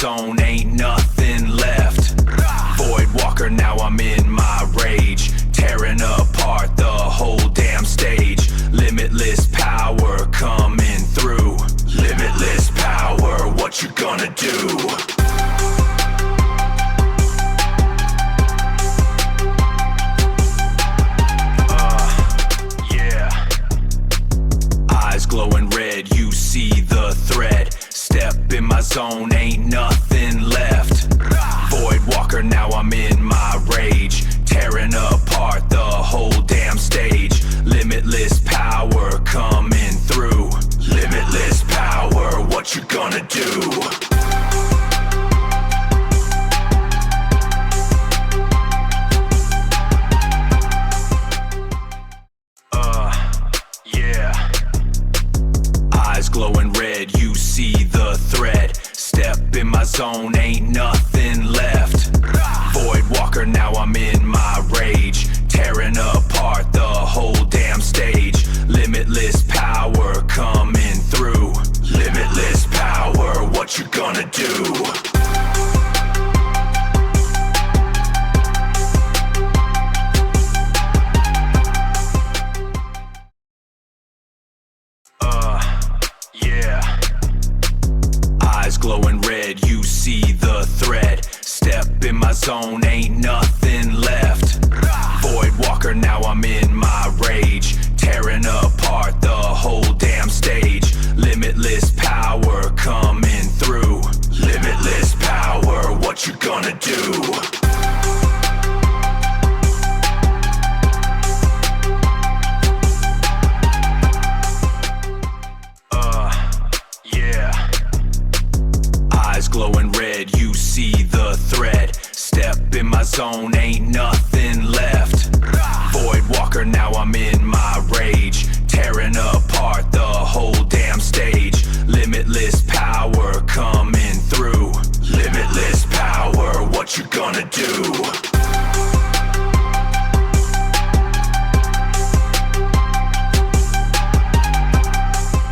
zone, ain't nothing left. Void walker, now I'm in my rage, tearing apart the whole damn stage. Limitless power coming through. Limitless power, what you gonna do? Glowing red, you see the thread. Step in my zone, ain't nothing left. Void walker, now I'm in my rage, tearing apart the whole damn stage. Limitless power coming through. Limitless power, what you gonna do? Glowing red, you see the thread. Step in my zone, ain't nothing left. Void walker, now I'm in my rage, tearing apart the whole damn stage. Limitless power coming through. Limitless power, what you gonna do? Glowing red, you see the thread. Step in my zone, ain't nothing left. Void walker, now I'm in my rage, tearing apart the whole damn stage. Limitless power coming through. Limitless power, what you gonna do? Glowing red, you see the thread. Step in my zone, ain't nothing left. Void walker, now I'm in my rage, tearing apart the whole damn stage. Limitless power coming through. Limitless power, what you gonna do? Glowing red, you see the thread. Step in my zone, ain't nothing left.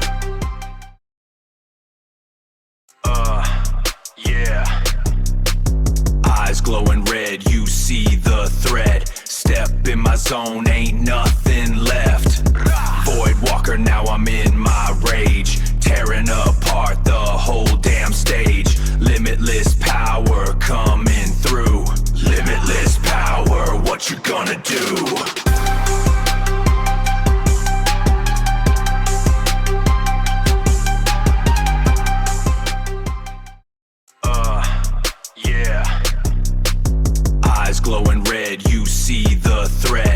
Void walker, now I'm in my rage, tearing apart the whole damn stage. Limitless power coming through. Limitless power, what you gonna do? Eyes glowing red, you see the thread. Step in my zone, ain't nothing left. Void walker, now I'm in my rage, tearing apart the whole damn stage. Limitless power, what you gonna do? Glowing red, step in my zone, ain't nothing left. Void walker, now I'm in my rage, tearing apart the whole damn stage. Limitless power coming through. Limitless power, what you gonna do? Glowing red, you see the thread.